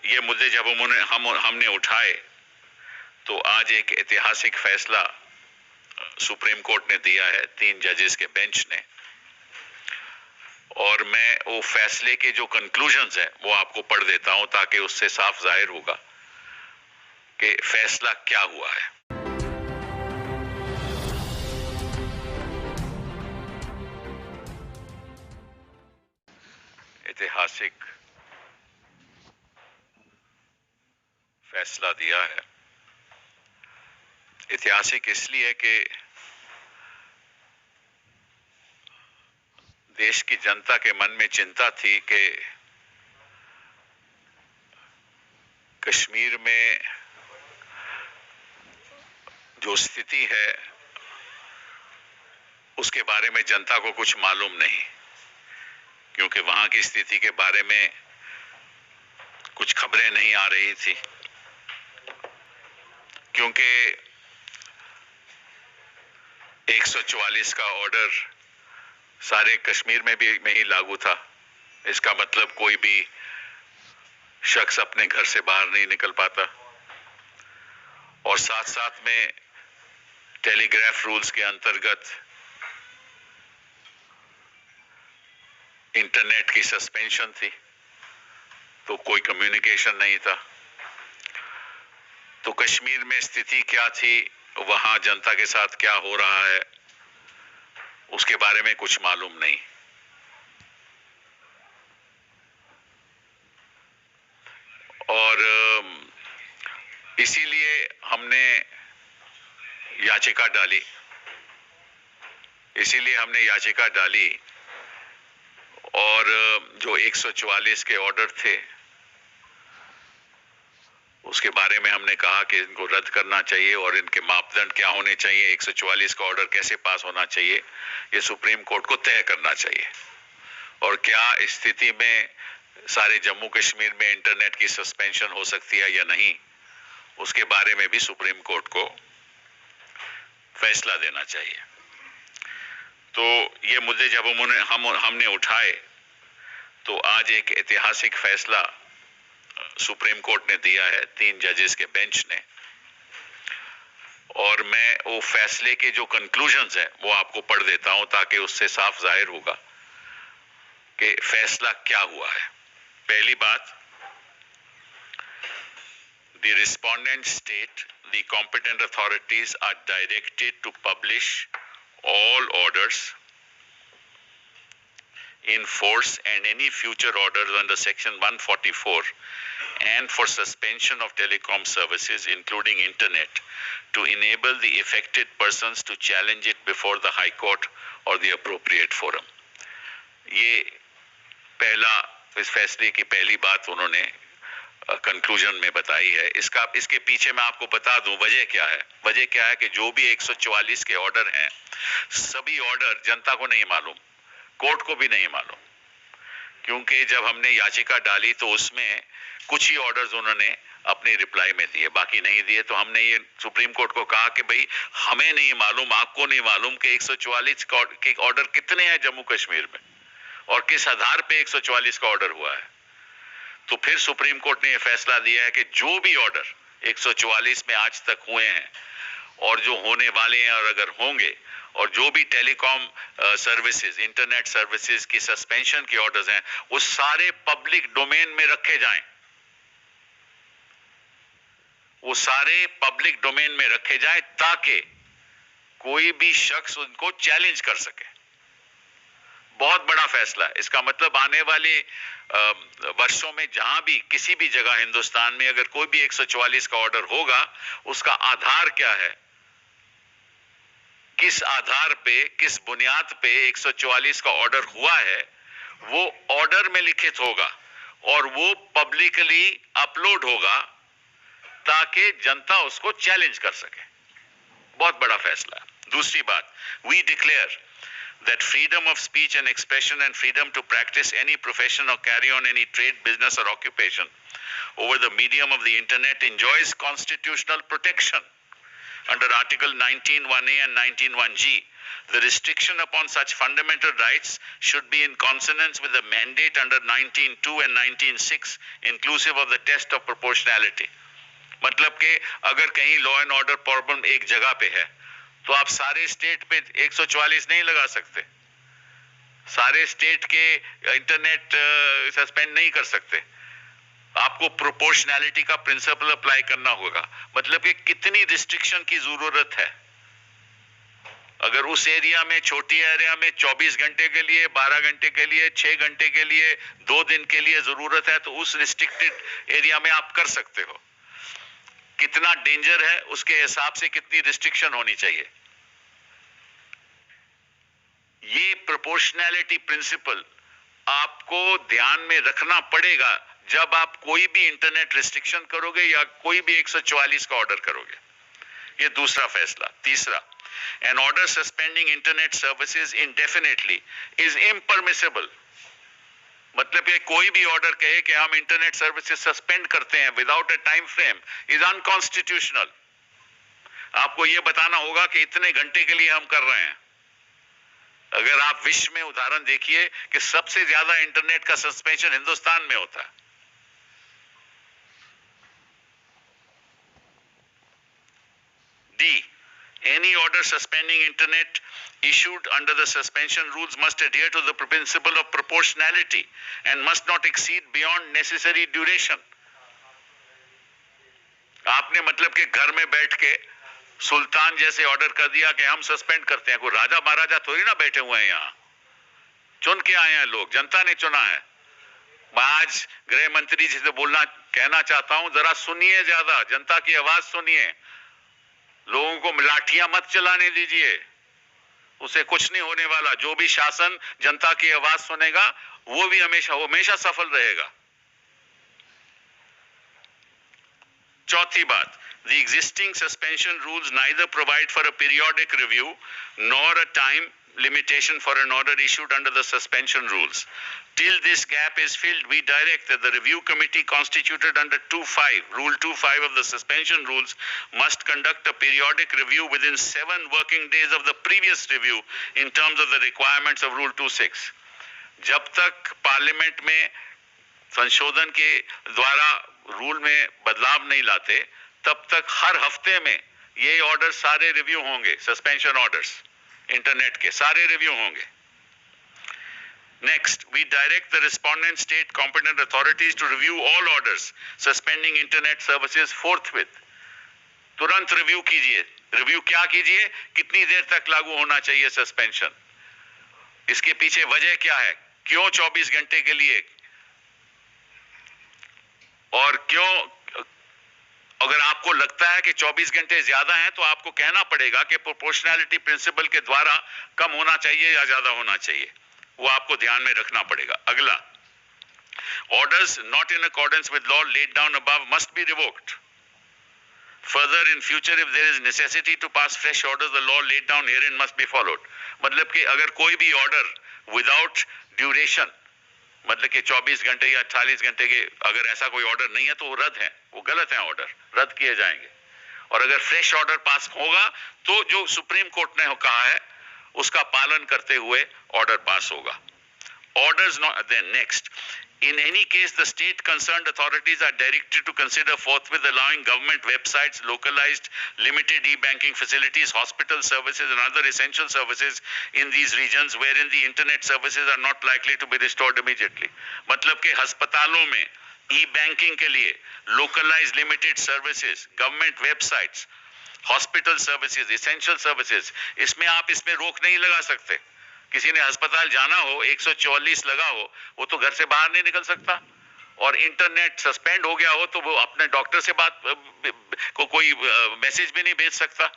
ये मुद्दे जब हमने उठाए तो आज एक ऐतिहासिक फैसला सुप्रीम कोर्ट ने दिया है 3 जजेस के बेंच ने, और मैं वो फैसले के जो कंक्लूजन्स हैं वो आपको पढ़ देता हूं ताकि उससे साफ जाहिर होगा कि फैसला क्या हुआ है। ऐतिहासिक फैसला दिया है। ऐतिहासिक इसलिए कि देश की जनता के मन में चिंता थी कि कश्मीर में जो स्थिति है उसके बारे में जनता को कुछ मालूम नहीं, क्योंकि वहां की स्थिति के बारे में कुछ खबरें नहीं आ रही थी, क्योंकि 144 का ऑर्डर सारे कश्मीर में ही लागू था। इसका मतलब कोई भी शख्स अपने घर से बाहर नहीं निकल पाता, और साथ साथ में टेलीग्राफ रूल्स के अंतर्गत इंटरनेट की सस्पेंशन थी, तो कोई कम्युनिकेशन नहीं था। तो कश्मीर में स्थिति क्या थी, वहां जनता के साथ क्या हो रहा है, उसके बारे में कुछ मालूम नहीं। और इसीलिए हमने याचिका डाली और जो 144 के ऑर्डर थे उसके बारे में हमने कहा कि इनको रद्द करना चाहिए और इनके मापदंड क्या होने चाहिए, 144 का ऑर्डर कैसे पास होना चाहिए, ये सुप्रीम कोर्ट को तय करना चाहिए। और क्या स्थिति में सारे जम्मू कश्मीर में इंटरनेट की सस्पेंशन हो सकती है या नहीं, उसके बारे में भी सुप्रीम कोर्ट को फैसला देना चाहिए। तो ये मुद्दे जब हमने उठाए तो आज एक ऐतिहासिक फैसला सुप्रीम कोर्ट ने दिया है 3 जजेस के बेंच ने, और मैं वो फैसले के जो कंक्लूजन्स हैं वो आपको पढ़ देता हूं ताकि उससे साफ जाहिर होगा कि फैसला क्या हुआ है। पहली बात, the respondents state the competent authorities are directed to publish all orders in force and any future orders under section 144 and for suspension of telecom services including internet to enable the affected persons to challenge it before the high court or the appropriate forum। ये इस फैसले की पहली बात उन्होंने conclusion में बताई है। इसके पीछे मैं आपको बता दूं वजह क्या है। वजह क्या है कि जो भी 144 के ऑर्डर हैं, सभी ऑर्डर जनता को नहीं मालूम, कोर्ट को भी नहीं मालूम, क्योंकि जब हमने याचिका डाली तो उसमें कुछ ही ऑर्डर्स उन्होंने अपनी रिप्लाई में दिए, बाकी नहीं दिए। तो हमने ये सुप्रीम कोर्ट को कहा कि भाई हमें नहीं मालूम, आपको नहीं मालूम कि 144 के ऑर्डर कितने हैं जम्मू कश्मीर में और किस आधार पे 144 का ऑर्डर हुआ है। तो फिर सुप्रीम कोर्ट ने यह फैसला दिया है कि जो भी ऑर्डर 144 में आज तक हुए हैं और जो होने वाले हैं और अगर होंगे, और जो भी टेलीकॉम सर्विसेज, इंटरनेट सर्विसेज की सस्पेंशन के ऑर्डर्स हैं, वो सारे पब्लिक डोमेन में रखे जाएं। वो सारे पब्लिक डोमेन में रखे जाएं ताकि कोई भी शख्स उनको चैलेंज कर सके। बहुत बड़ा फैसला है। इसका मतलब आने वाले वर्षों में जहां भी किसी भी जगह हिंदुस्तान में अगर कोई भी 144 का ऑर्डर होगा, उसका आधार क्या है, किस आधार पे, किस बुनियाद पे 144 का ऑर्डर हुआ है, वो ऑर्डर में लिखित होगा और वो पब्लिकली अपलोड होगा ताकि जनता उसको चैलेंज कर सके। बहुत बड़ा फैसला है। दूसरी बात, we declare that freedom of speech and expression and freedom to practice any profession or carry on any trade, business or occupation over the medium of the internet enjoys constitutional protection under Article 19(1)(a) and 19(1)(g. The restriction upon such fundamental rights should be in consonance with the mandate under 19(2) and 19(6), inclusive of the test of proportionality. मतलब कि अगर कहीं law and order problem एक जगह पे है तो आप सारे स्टेट पे 144 नहीं लगा सकते, सारे स्टेट के इंटरनेट सस्पेंड नहीं कर सकते, आपको प्रोपोर्शनैलिटी का प्रिंसिपल अप्लाई करना होगा। मतलब कि कितनी रिस्ट्रिक्शन की जरूरत है। अगर उस एरिया में, छोटी एरिया में 24 घंटे के लिए, 12 घंटे के लिए, 6 घंटे के लिए, 2 दिन के लिए जरूरत है तो उस रिस्ट्रिक्टेड एरिया में आप कर सकते हो। कितना डेंजर है उसके हिसाब से कितनी रिस्ट्रिक्शन होनी चाहिए। ये प्रोपोर्शनैलिटी प्रिंसिपल आपको ध्यान में रखना पड़ेगा जब आप कोई भी इंटरनेट रिस्ट्रिक्शन करोगे या कोई भी 144 का ऑर्डर करोगे। ये दूसरा फैसला। तीसरा, an order suspending internet services indefinitely is impermissible। मतलब ये कोई भी ऑर्डर कहे कि हम इंटरनेट सर्विसेज सस्पेंड करते हैं without a time frame is unconstitutional. आपको ये बताना होगा कि इतने घंटे के लिए हम कर रहे हैं। अगर आप विश्व में उदाहरण देखिए कि सबसे ज्यादा इंटरनेट का सस्पेंशन हिंदुस्तान में होता है। D, any order suspending internet issued under the suspension rules must adhere to the principle of proportionality and must not exceed beyond necessary duration। आपने मतलब कि घर में बैठ के सुल्तान जैसे ऑर्डर कर दिया कि हम सस्पेंड करते हैं। कोई राजा महाराजा थोड़ी ना बैठे हुए हैं यहाँ, चुन के आए हैं लोग, जनता ने चुना है। मैं आज गृह मंत्री जी से कहना चाहता हूं, जरा सुनिए, ज्यादा जनता की आवाज सुनिए। लोगों को लाठियां मत चलाने दीजिए, उसे कुछ नहीं होने वाला। जो भी शासन जनता की आवाज सुनेगा वो भी हमेशा सफल रहेगा। चौथी बात, the existing suspension rules neither provide for a periodic review nor a time limitation for an order issued under the suspension rules. Till this gap is filled, we direct that the review committee constituted under Rule 2(5) of the suspension rules must conduct a periodic review within 7 working days of the previous review in terms of the requirements of Rule 2(6). जब तक parliament में संशोधन के द्वारा rule में बदलाव नहीं लाते तब तक हर हफ्ते में ये ऑर्डर सारे रिव्यू होंगे। सस्पेंशन ऑर्डर्स इंटरनेट के सारे रिव्यू होंगे। Next, we direct the respondent state competent authorities to review all orders suspending internet services forthwith। तुरंत रिव्यू कीजिए। रिव्यू क्या कीजिए? कितनी देर तक लागू होना चाहिए सस्पेंशन, इसके पीछे वजह क्या है, क्यों 24 घंटे के लिए, और क्यों, अगर आपको लगता है कि 24 घंटे ज्यादा हैं तो आपको कहना पड़ेगा कि प्रोपोर्शनैलिटी प्रिंसिपल के द्वारा कम होना चाहिए या ज्यादा होना चाहिए, वो आपको ध्यान में रखना पड़ेगा। अगला, orders not in accordance with law laid down above must be revoked। Further, in future, if there is necessity to pass fresh orders, the law laid down herein must be followed। मतलब कि अगर कोई भी order without duration, मतलब कि 24 घंटे या 48 घंटे के, अगर ऐसा कोई ऑर्डर नहीं है तो वो रद्द है, वो गलत है, ऑर्डर रद्द किए जाएंगे। और अगर फ्रेश ऑर्डर पास होगा तो जो सुप्रीम कोर्ट ने कहा है उसका पालन करते हुए ऑर्डर पास होगा। Orders not then next, in any case the state concerned authorities are directed to consider forthwith allowing government websites, localized limited e-banking facilities, hospital services and other essential services in these regions wherein the internet services are not likely to be restored immediately। मतलब कि अस्पतालों में e-banking के लिए localized limited services, government websites, hospital services, essential services, इसमें आप इसमें रोक नहीं लगा सकते। किसी ने अस्पताल जाना हो, 144 लगा हो, वो तो घर से बाहर नहीं निकल सकता। और इंटरनेट सस्पेंड हो गया हो तो वो अपने डॉक्टर से बात को कोई मैसेज भी नहीं भेज सकता,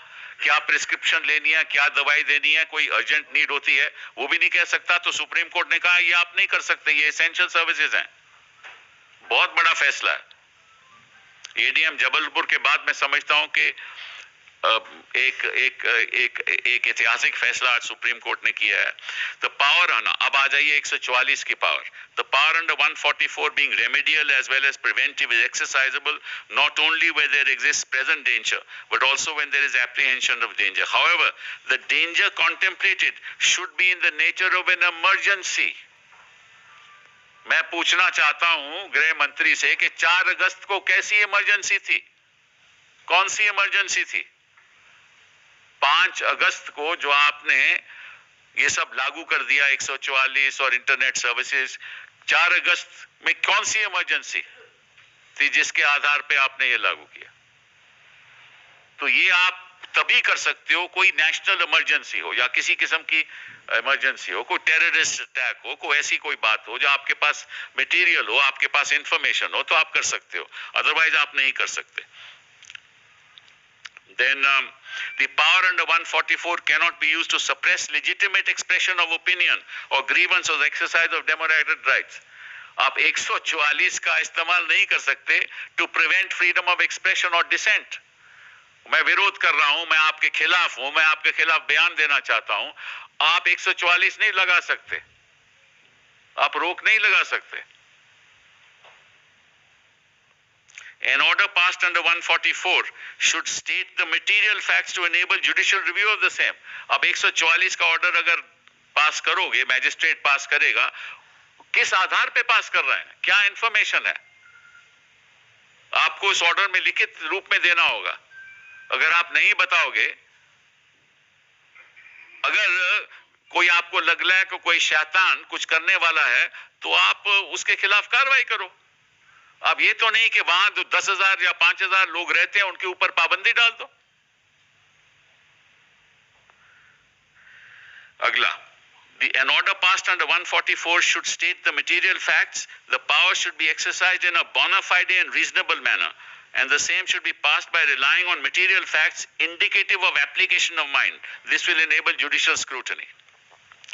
क्या प्रिस्क्रिप्शन लेनी है, क्या दवाई देनी है, कोई अर्जेंट नीड होती है, वो भी नहीं कह सकता। तो सुप्रीम कोर्ट ने कहा ये आप नहीं कर सकते, ये एसेंशियल सर्विसेज हैं। बहुत बड़ा फैसला है। एडीएम जबलपुर के बाद मैं समझता हूं कि एक एक एक एक ऐतिहासिक फैसला आज सुप्रीम कोर्ट ने किया है। द पावर आना, अब आ जाइए 144 की power. The power under 144 being remedial as well as preventive is exercisable not only where there exists present danger but also when there is apprehension of danger. However, the danger contemplated should be in the nature of an emergency. मैं पूछना चाहता हूं गृह मंत्री से कि 4 अगस्त को कैसी इमरजेंसी थी, कौन सी इमरजेंसी थी? 5 अगस्त को जो आपने ये सब लागू कर दिया 144 और इंटरनेट सर्विसेज, 4 अगस्त में कौन सी इमरजेंसी थी जिसके आधार पे आपने ये लागू किया? तो ये आप तभी कर सकते हो कोई नेशनल इमरजेंसी हो या किसी किस्म की इमरजेंसी हो, कोई टेररिस्ट अटैक हो, कोई ऐसी कोई बात हो जो आपके पास मटेरियल हो, आपके पास इंफॉर्मेशन हो, तो आप कर सकते हो, अदरवाइज आप नहीं कर सकते। Then the power under 144 cannot be used to suppress legitimate expression of opinion or grievance or the exercise of democratic rights. आप 144 का इस्तेमाल नहीं कर सकते to prevent freedom of expression or dissent. मैं विरोध कर रहा हूं, मैं आपके खिलाफ हूं, मैं आपके खिलाफ बयान देना चाहता हूं, आप 144 नहीं लगा सकते, आप रोक नहीं लगा सकते। An order passed under 144 should state the material facts to enable judicial review of the same. अब 144 का ऑर्डर अगर पास करोगे, मैजिस्ट्रेट पास करेगा, किस आधार पे पास कर रहे हैं, क्या इंफॉर्मेशन है, आपको इस ऑर्डर में लिखित रूप में देना होगा। अगर आप नहीं बताओगे, अगर कोई आपको लग रहा है कि कोई शैतान कुछ करने वाला है, तो आप उसके खिलाफ कार्रवाई करो। अब ये तो नहीं कि वहां जो 10,000 या 5,000 लोग रहते हैं उनके ऊपर पाबंदी डाल दो। अगला, an order passed under 144 should state the material facts. The power should be exercised in a bona fide and reasonable manner, and the same should be passed by relying on material facts indicative of application of mind. This will enable judicial scrutiny.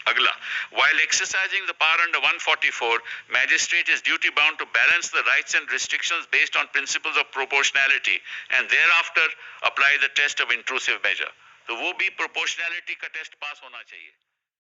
Agla, while exercising the power under 144, magistrate is duty bound to balance the rights and restrictions based on principles of proportionality and thereafter apply the test of intrusive measure. तो वो भी proportionality का test pass होना चाहिए।